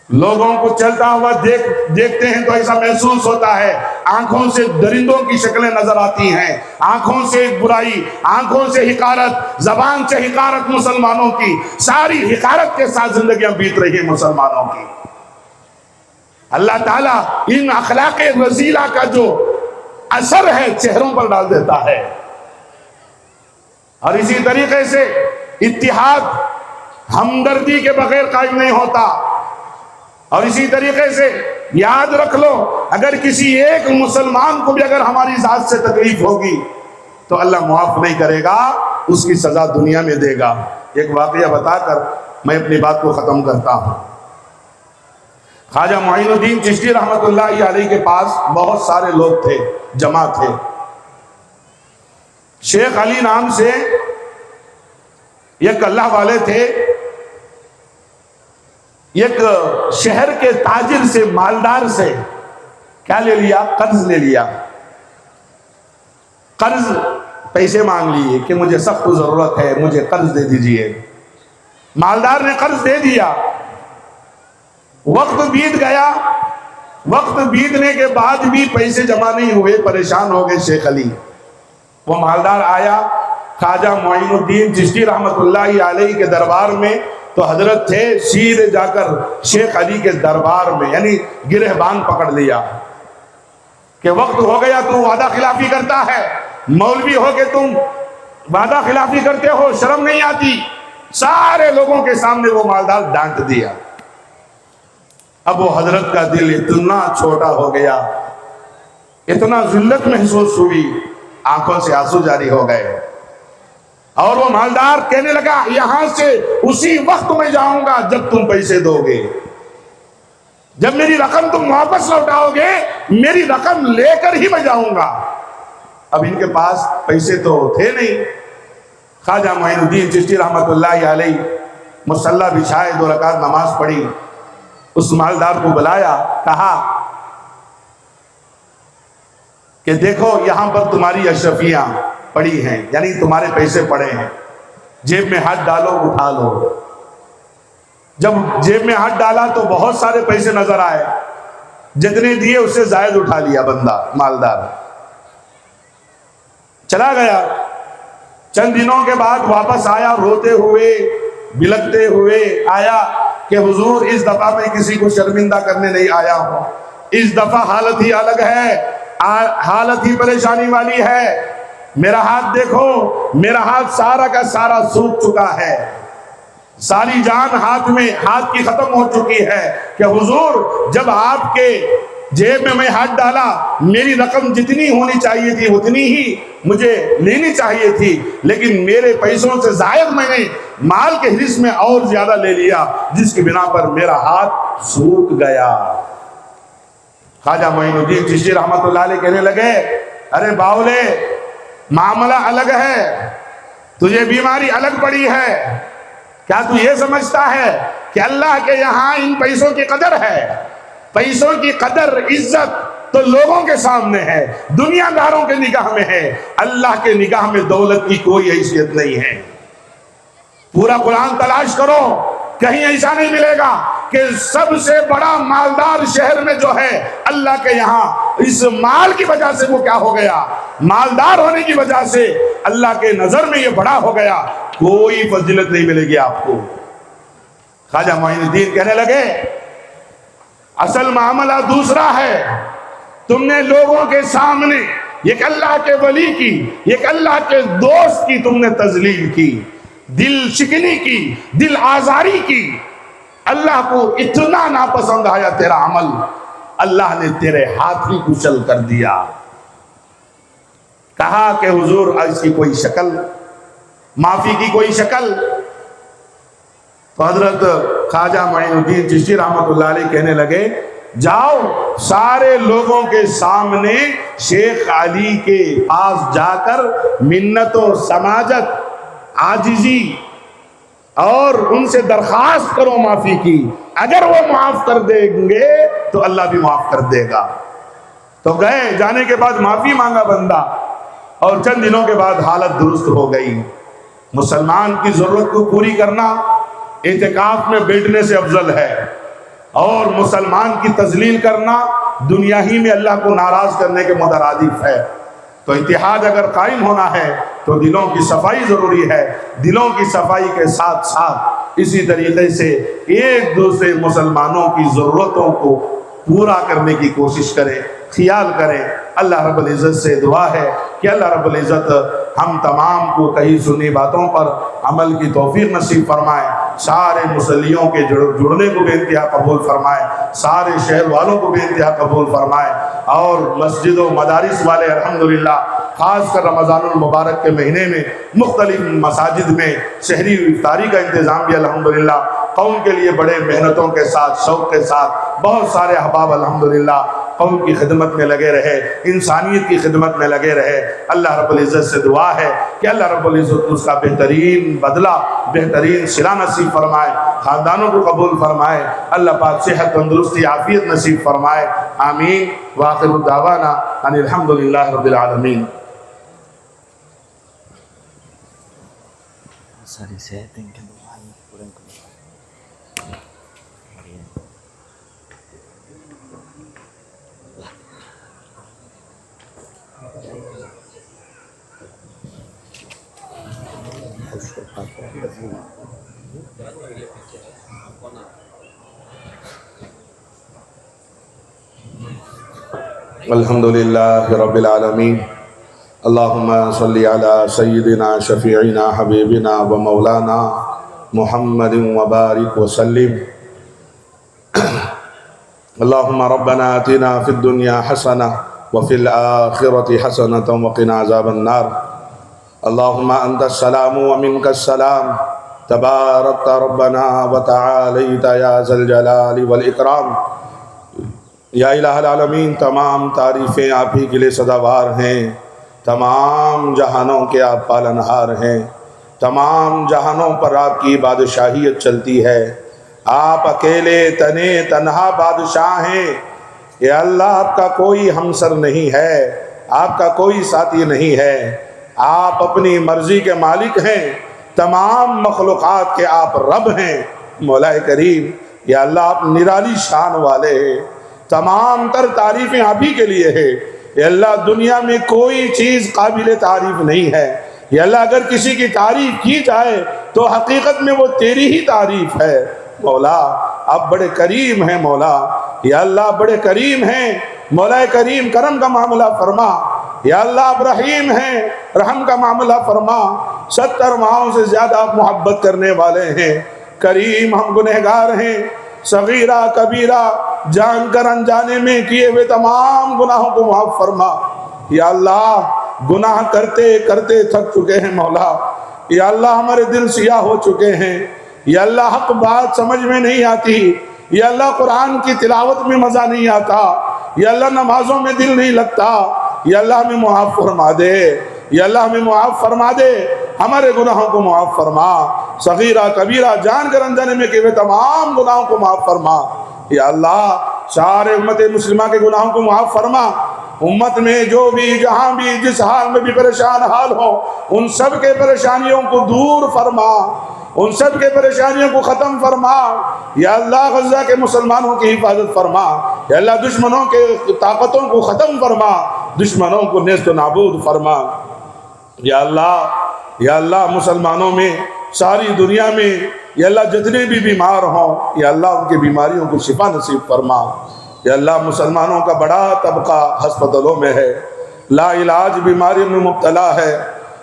S1: لوگوں کو چلتا ہوا دیکھتے ہیں تو ایسا محسوس ہوتا ہے، آنکھوں سے درندوں کی شکلیں نظر آتی ہیں، آنکھوں سے برائی، آنکھوں سے حقارت، زبان سے حقارت، مسلمانوں کی ساری حقارت کے ساتھ زندگیاں بیت رہی ہیں مسلمانوں کی۔ اللہ تعالیٰ ان اخلاق رذیلہ کا جو اثر ہے چہروں پر ڈال دیتا ہے۔ اور اسی طریقے سے اتحاد ہمدردی کے بغیر قائم نہیں ہوتا۔ اور اسی طریقے سے یاد رکھ لو، اگر کسی ایک مسلمان کو بھی اگر ہماری ذات سے تکلیف ہوگی تو اللہ معاف نہیں کرے گا، اس کی سزا دنیا میں دے گا۔ ایک واقعہ بتا کر میں اپنی بات کو ختم کرتا ہوں۔ خواجہ معین الدین چشتی رحمت اللہ علیہ کے پاس بہت سارے لوگ تھے، جمع تھے۔ شیخ علی نام سے ایک اللہ والے تھے، ایک شہر کے تاجر سے، مالدار سے کیا لے لیا؟ قرض لے لیا۔ قرض پیسے مانگ لیے کہ مجھے سخت ضرورت ہے، مجھے قرض دے دیجئے۔ مالدار نے قرض دے دیا۔ وقت بیت گیا، وقت بیتنے کے بعد بھی پیسے جمع نہیں ہوئے، پریشان ہو گئے شیخ علی۔ وہ مالدار آیا خواجہ معین الدین چشتی رحمت اللہ علیہ کے دربار میں، تو حضرت تھے، سیدھے جا کر شیخ علی کے دربار میں یعنی گرہبان پکڑ لیا کہ وقت ہو گیا، تو وعدہ خلافی کرتا ہے، مولوی ہو کے تم وعدہ خلافی کرتے ہو، شرم نہیں آتی؟ سارے لوگوں کے سامنے وہ مالدار ڈانٹ دیا۔ اب وہ حضرت کا دل اتنا چھوٹا ہو گیا، اتنا ذلت محسوس ہوئی، آنکھوں سے آنسو جاری ہو گئے، اور وہ مالدار کہنے لگا یہاں سے اسی وقت میں جاؤں گا جب تم پیسے دو گے، جب میری رقم تم واپس لوٹاؤ گے، میری رقم لے کر ہی میں جاؤں گا۔ اب ان کے پاس پیسے تو تھے نہیں۔ خواجہ معین الدین چشتی رحمت اللہ علیہ مصلی بچھائے، 2 رکعت نماز پڑھی، اس مالدار کو بلایا، کہا کہ دیکھو یہاں پر تمہاری اشرفیاں پڑی ہیں، یعنی تمہارے پیسے پڑے ہیں، جیب میں ہاتھ ڈالو، اٹھا لو۔ جب جیب میں ہاتھ ڈالا تو بہت سارے پیسے نظر آئے، جتنے دیے اس سے زائد اٹھا لیا بندہ مالدار، چلا گیا۔ چند دنوں کے بعد واپس آیا، روتے ہوئے بلکتے ہوئے آیا کہ حضور اس دفعہ میں کسی کو شرمندہ کرنے نہیں آیا ہوں، اس دفعہ حالت ہی الگ ہے، حالت ہی پریشانی والی ہے، میرا ہاتھ دیکھو، میرا ہاتھ سارا کا سارا سوکھ چکا ہے، ساری جان ہاتھ میں، ہاتھ کی ختم ہو چکی ہے کہ حضور جب آپ کے جیب میں ہاتھ ڈالا، میری رقم جتنی ہونی چاہیے تھی اتنی ہی مجھے لینی چاہیے تھی، لیکن میرے پیسوں سے زائد میں نے مال کے حرص میں اور زیادہ لے لیا، جس کی بنا پر میرا ہاتھ سوکھ گیا۔ خواجہ معین الدین چشتی رحمت اللہ علیہ کہنے لگے، ارے باولے، معاملہ الگ ہے، تجھے بیماری الگ پڑی ہے، کیا تو یہ سمجھتا ہے کہ اللہ کے یہاں ان پیسوں کی قدر ہے؟ پیسوں کی قدر، عزت تو لوگوں کے سامنے ہے، دنیا داروں کے نگاہ میں ہے، اللہ کے نگاہ میں دولت کی کوئی حیثیت نہیں ہے۔ پورا قرآن تلاش کرو، کہیں ایسا نہیں ملے گا کہ سب سے بڑا مالدار شہر میں جو ہے اللہ کے یہاں اس مال کی وجہ سے وہ کیا ہو گیا، مالدار ہونے کی وجہ سے اللہ کے نظر میں یہ بڑا ہو گیا، کوئی فضیلت نہیں ملے گی آپ کو۔ خواجہ معین الدین کہنے لگے اصل معاملہ دوسرا ہے. تم نے لوگوں کے سامنے ایک اللہ کے ولی کی، ایک اللہ کے دوست کی تم نے تذلیل کی، دل شکنی کی، دل آزاری کی. اللہ کو اتنا ناپسند آیا تیرا عمل، اللہ نے تیرے ہاتھ ہی کچل کر دیا. کہا کہ حضور اس کی کوئی شکل، معافی کی کوئی شکل؟ تو حضرت خواجہ معین الدین چشتی رحمۃ اللہ علیہ کہنے لگے جاؤ سارے لوگوں کے سامنے شیخ علی کے پاس جا کر منت و سماجت، عاجزی اور ان سے درخواست کرو معافی کی. اگر وہ معاف کر دیں گے تو اللہ بھی معاف کر دے گا. تو گئے، جانے کے بعد معافی مانگا بندہ، اور چند دنوں کے بعد حالت درست ہو گئی. مسلمان کی ضرورت کو پوری کرنا اعتکاف میں بیٹھنے سے افضل ہے، اور مسلمان کی تذلیل کرنا دنیا ہی میں اللہ کو ناراض کرنے کے مترادف ہے. تو اتحاد اگر قائم ہونا ہے تو دلوں کی صفائی ضروری ہے. دلوں کی صفائی کے ساتھ ساتھ اسی طریقے سے ایک دوسرے مسلمانوں کی ضرورتوں کو پورا کرنے کی کوشش کریں، خیال کریں. اللہ رب العزت سے دعا ہے کہ اللہ رب العزت ہم تمام کو کہی سنی باتوں پر عمل کی توفیق نصیب فرمائے. سارے مسلیوں کے جڑنے کو بے انتہا قبول فرمائے، سارے شہر والوں کو بے انتہا قبول فرمائے، اور مسجد و مدارس والے الحمدللہ خاص کر رمضان المبارک کے مہینے میں مختلف مساجد میں سحری افطاری کا انتظام بھی الحمدللہ قوم کے لیے بڑے محنتوں کے ساتھ، شوق کے ساتھ بہت سارے احباب الحمدللہ قوم کی خدمت میں لگے رہے، انسانیت کی خدمت میں لگے رہے. اللہ رب العزت سے دعا ہے کہ اللہ رب العزت اس کا بہترین بدلہ، بہترین صلہ نصیب فرمائے، خاندانوں کو قبول فرمائے. اللہ پاک صحت، تندرستی، عافیت نصیب فرمائے. آمین. وآخر دعوانا ان الحمدللہ رب العالمین.
S2: ساری صحت ان کے دعائیں پورے کرو.
S1: الحمدللہ رب العالمین. اللہم صلی علی سیدنا شفیعنا حبیبنا و مولانا محمد وبارک وسلم. اللہم ربنا آتنا فی الدنیا حسنہ وفی الآخرۃ حسنۃ وقنا عذاب النار. اللہم انت السلام ومنک السلام، تبارکت ربنا وتعالیت یا ذا الجلال والاکرام. یا الہ العالمین، تمام تعریفیں آپ ہی کے لیے سزاوار ہیں. تمام جہانوں کے آپ پالنہار ہیں. تمام جہانوں پر آپ کی بادشاہیت چلتی ہے. آپ اکیلے تنے تنہا بادشاہ ہیں. یا اللہ، آپ کا کوئی ہمسر نہیں ہے، آپ کا کوئی ساتھی نہیں ہے. آپ اپنی مرضی کے مالک ہیں. تمام مخلوقات کے آپ رب ہیں. مولا کریم، یا اللہ، آپ نرالی شان والے ہیں. تمام تر تعریفیں آپ ہی کے لیے ہے. یا اللہ، دنیا میں کوئی چیز قابل تعریف نہیں ہے. یا اللہ، اگر کسی کی تعریف کی جائے تو حقیقت میں وہ تیری ہی تعریف ہے. مولا، آپ بڑے کریم ہیں. مولا، یا اللہ، بڑے کریم ہیں. مولا کریم، کرم کا معاملہ فرما. یا اللہ، آپ رحیم ہیں، رحم کا معاملہ فرما. 70 ماہوں سے زیادہ آپ محبت کرنے والے ہیں. کریم، ہم گنہگار ہیں. صغیرہ کبیرہ، جان کر انجانے میں کیے ہوئے تمام گناہوں کو معاف فرما. یا اللہ، گناہ کرتے کرتے تھک چکے ہیں. مولا، یا اللہ، ہمارے دل سیاہ ہو چکے ہیں. یا اللہ، حق بات سمجھ میں نہیں آتی. یا اللہ، قرآن کی تلاوت میں مزہ نہیں آتا. یا اللہ، نمازوں میں دل نہیں لگتا. یا اللہ، ہمیں معاف فرما دے. یا اللہ، ہمیں معاف فرما دے. ہمارے گناہوں کو معاف فرما. صغیرہ کبیرہ، جان کر انجانے میں کیے ہوئے تمام گناہوں کو معاف فرما. یا اللہ، سارے امت مسلمہ کے گناہوں کو معاف فرما. امت میں جو بھی، جہاں بھی، جس حال میں بھی پریشان حال ہو، ان سب کے پریشانیوں کو دور فرما. ان سب کے پریشانیوں کو ختم فرما. یا اللہ، غزہ کے مسلمانوں کی حفاظت فرما. یا اللہ، دشمنوں کے طاقتوں کو ختم فرما. دشمنوں کو نیست و نابود فرما. یا اللہ، یا اللہ، مسلمانوں میں ساری دنیا میں یا اللہ جتنے بھی بیمار ہوں یا اللہ ان کی بیماریوں کو شفا نصیب فرما۔ یا اللہ مسلمانوں کا بڑا طبقہ ہسپتالوں میں ہے، لا علاج بیماریوں میں مبتلا ہے،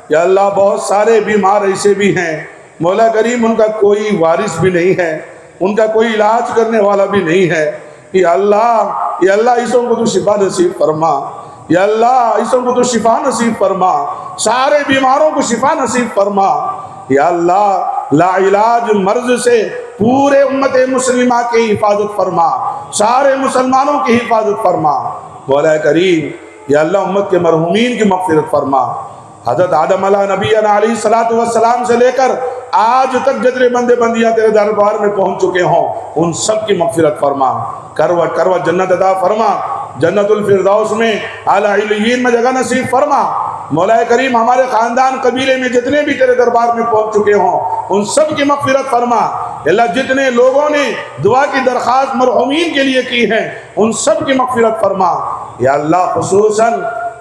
S1: یا اللہ بہت سارے بیمار ایسے بھی ہیں مولا کریم ان کا کوئی وارث بھی نہیں ہے، ان کا کوئی علاج کرنے والا بھی نہیں ہے۔ یا اللہ اسوں کو تو شفا نصیب فرما، یا اللہ اسوں کو تو شفا نصیب فرما، سارے بیماروں کو شفا نصیب فرما۔ یا اللہ لا علاج مرض سے پورے امت مسلمہ کی حفاظت فرما، سارے مسلمانوں کی حفاظت فرما مولا کریم۔ یا اللہ امت کے مرحومین کی مغفرت فرما۔ حضرت آدم علیہ نبینا علیہ السلام سے لے کر آج تک جتنے بندے بندیاں تیرے دربار میں پہنچ چکے ہوں ان سب کی مغفرت فرما، کروٹ جنت عطا فرما، جنت الفردوس میں اعلیٰ علیین میں جگہ نصیب فرما مولا کریم۔ ہمارے خاندان قبیلے میں جتنے بھی تیرے دربار میں پہنچ چکے ہوں ان سب کی مغفرت فرما۔ اللہ جتنے لوگوں نے دعا کی درخواست مرحومین کے لیے کی ہے ان سب کی مغفرت فرما۔ یا اللہ خصوصاً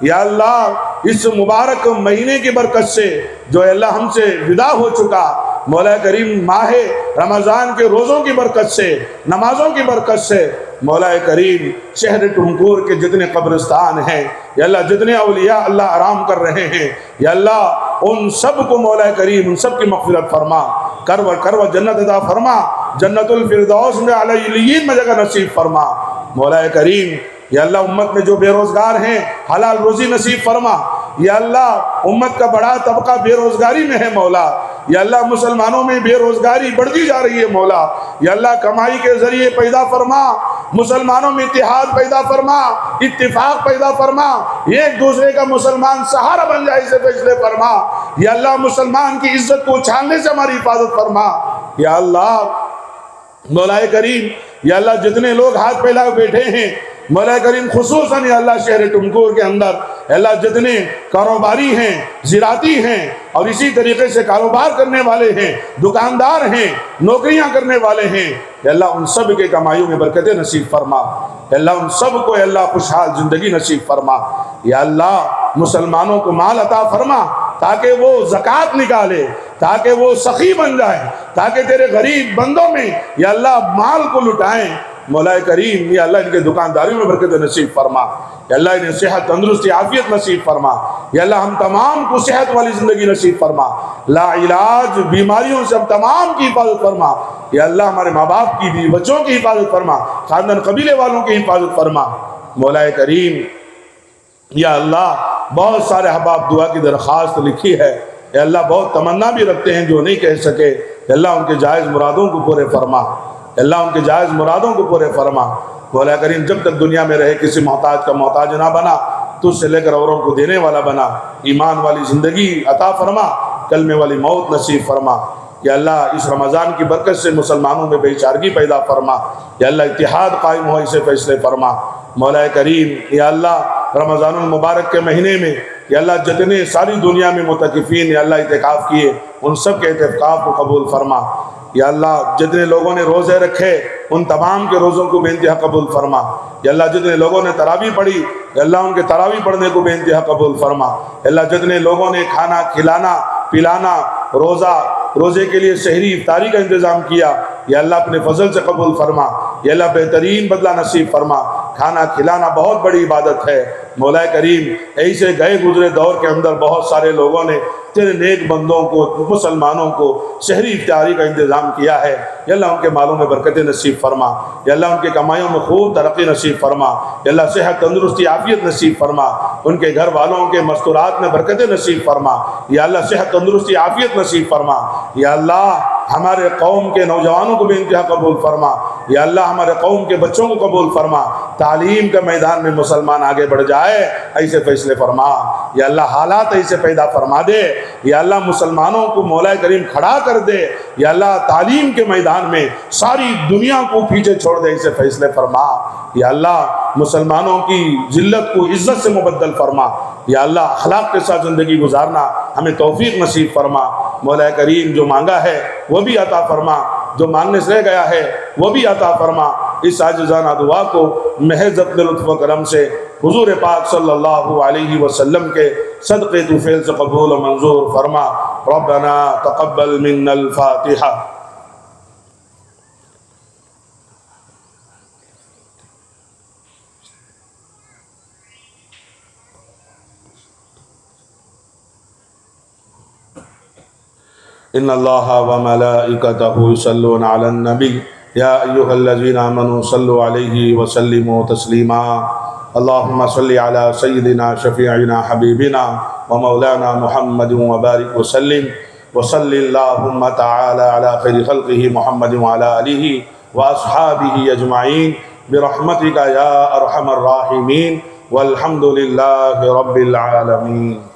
S1: یا اللہ اس مبارک مہینے کی برکت سے جو اللہ ہم سے ودا ہو چکا مولا کریم، ماہ رمضان کے روزوں کی برکت سے، نمازوں کی برکت سے مولا کریم، شہر ٹمکور کے جتنے قبرستان ہیں یا اللہ جتنے اولیاء اللہ آرام کر رہے ہیں یا اللہ ان سب کو مولا کریم ان سب کی مغفرت فرما، کروٹ جنت عطا فرما، جنت الفردوس میں اعلیٰ علیین میں جگہ نصیب فرما مولا کریم۔ یا اللہ امت میں جو بے روزگار ہیں حلال روزی نصیب فرما۔ یا اللہ امت کا بڑا طبقہ بے روزگاری میں ہے مولا، یا اللہ مسلمانوں میں بے روزگاری بڑھتی جا رہی ہے مولا، یا اللہ کمائی کے ذریعے پیدا فرما، مسلمانوں میں اتحاد پیدا فرما، اتفاق پیدا فرما، ایک دوسرے کا مسلمان سہارا بن جائے اسے فیصلے فرما۔ یا اللہ مسلمان کی عزت کو اچھالنے سے ہماری حفاظت فرما۔ یا اللہ مولا کریم، یا اللہ جتنے لوگ ہاتھ پھیلائے بیٹھے ہیں مولا کریم خصوصاً یا اللہ شہر ٹمکور کے اندر اللہ جتنے کاروباری ہیں، زراعتی ہیں اور اسی طریقے سے کاروبار کرنے والے ہیں، دکاندار ہیں، نوکریاں کرنے والے ہیں یا اللہ ان سب کے کمائیوں میں برکتیں نصیب فرما۔ یا اللہ ان سب کو یا اللہ خوشحال زندگی نصیب فرما۔ یا اللہ مسلمانوں کو مال عطا فرما تاکہ وہ زکوٰۃ نکالے، تاکہ وہ سخی بن جائے، تاکہ تیرے غریب بندوں میں یا اللہ مال کو لٹائیں مولا کریم۔ یا اللہ ان کے دکانداریوں میں برکت نصیب فرما، یا اللہ انہیں صحت تندرستی عافیت نصیب فرما۔ یا اللہ ہم تمام کو صحت والی زندگی نصیب فرما، لا علاج بیماریوں سے ہم تمام کی حفاظت فرما۔ یا اللہ ہمارے ماں باپ کی بھی، بچوں کی حفاظت فرما، خاندان قبیلے والوں کی حفاظت فرما مولا کریم۔ یا اللہ بہت سارے احباب دعا کی درخواست لکھی ہے، یا اللہ بہت تمنا بھی رکھتے ہیں جو نہیں کہہ سکے، یا اللہ ان کے جائز مرادوں کو پورے فرما، یا اللہ ان کے جائز مرادوں کو پورے فرما مولا کریم۔ جب تک دنیا میں رہے کسی محتاج کا محتاج نہ بنا، تجھ سے لے کر اوروں کو دینے والا بنا، ایمان والی زندگی عطا فرما، کلمے والی موت نصیب فرما۔ یا اللہ اس رمضان کی برکت سے مسلمانوں میں بے چارگی پیدا فرما، یا اللہ اتحاد قائم ہو اسے فیصلے فرما مولا کریم۔ یا اللہ رمضان المبارک کے مہینے میں یا اللہ جتنے ساری دنیا میں معتکفین یا اللہ اعتکاف کیے ان سب کے اعتکاف کو قبول فرما۔ یا اللہ جتنے لوگوں نے روزے رکھے ان تمام کے روزوں کو بے انتہا قبول فرما۔ یا اللہ جتنے لوگوں نے تراویح پڑھی یا اللہ ان کے تراویح پڑھنے کو بے انتہا قبول فرما۔ یا اللہ جتنے لوگوں نے کھانا کھلانا پلانا روزے کے لیے سحری افطاری کا انتظام کیا یا اللہ اپنے فضل سے قبول فرما۔ یا اللہ بہترین بدلہ نصیب فرما۔ کھانا کھلانا بہت بڑی عبادت ہے مولا کریم۔ ایسے گئے گزرے دور کے اندر بہت سارے لوگوں نے تیرے نیک بندوں کو مسلمانوں کو سحری افطاری کا انتظام کیا ہے، یا اللہ ان کے مالوں میں برکت نصیب فرما، یا اللہ ان کے کمائیوں میں خوب ترقی نصیب فرما، یا اللہ صحت تندرستی عافیت نصیب فرما، ان کے گھر والوں کے مستورات میں برکت نصیب فرما، یا اللہ صحت تندرستی عافیت نصیب فرما۔ یا اللہ ہمارے قوم کے نوجوانوں کو بھی انتہا قبول فرما، یا اللہ ہمارے قوم کے بچوں کو قبول فرما، تعلیم کے میدان میں مسلمان آگے بڑھ جائے ایسے فیصلے فرما۔ یا اللہ حالات ایسے پیدا فرما دے، یا اللہ مسلمانوں کو مولا کریم کھڑا کر دے، یا اللہ تعلیم کے میدان میں ساری دنیا کو پیچھے چھوڑ دے ایسے فیصلے فرما۔ یا اللہ مسلمانوں کی ذلت کو عزت سے مبدل فرما، یا اللہ اخلاق کے ساتھ زندگی گزارنا ہمیں توفیق نصیب فرما مولا کریم۔ جو مانگا ہے وہ بھی عطا فرما، جو مانگنے سے رہ گیا ہے وہ بھی عطا فرما اس عاجزانہ دعا کو محض اپنے لطف و کرم سے حضور پاک صلی اللہ علیہ وسلم کے صدقے طفیل سے قبول و منظور فرما۔ ربنا تقبل منا الفاتحہ۔ ان اللہ وملائکتہ یصلون علی النبی یا ایہا الذین آمنوا صلوا علیہ وسلموا تسلیما۔ اللہم صلی علی سیدنا شفیعنا حبیبنا ومولانا محمد وبارک وسلم، وصلی اللہم تعالی علی خیر خلقہ محمد وعلی آلہ واصحابہ اجمعین برحمتک یا ارحم الراحمین، والحمد للہ رب العالمین۔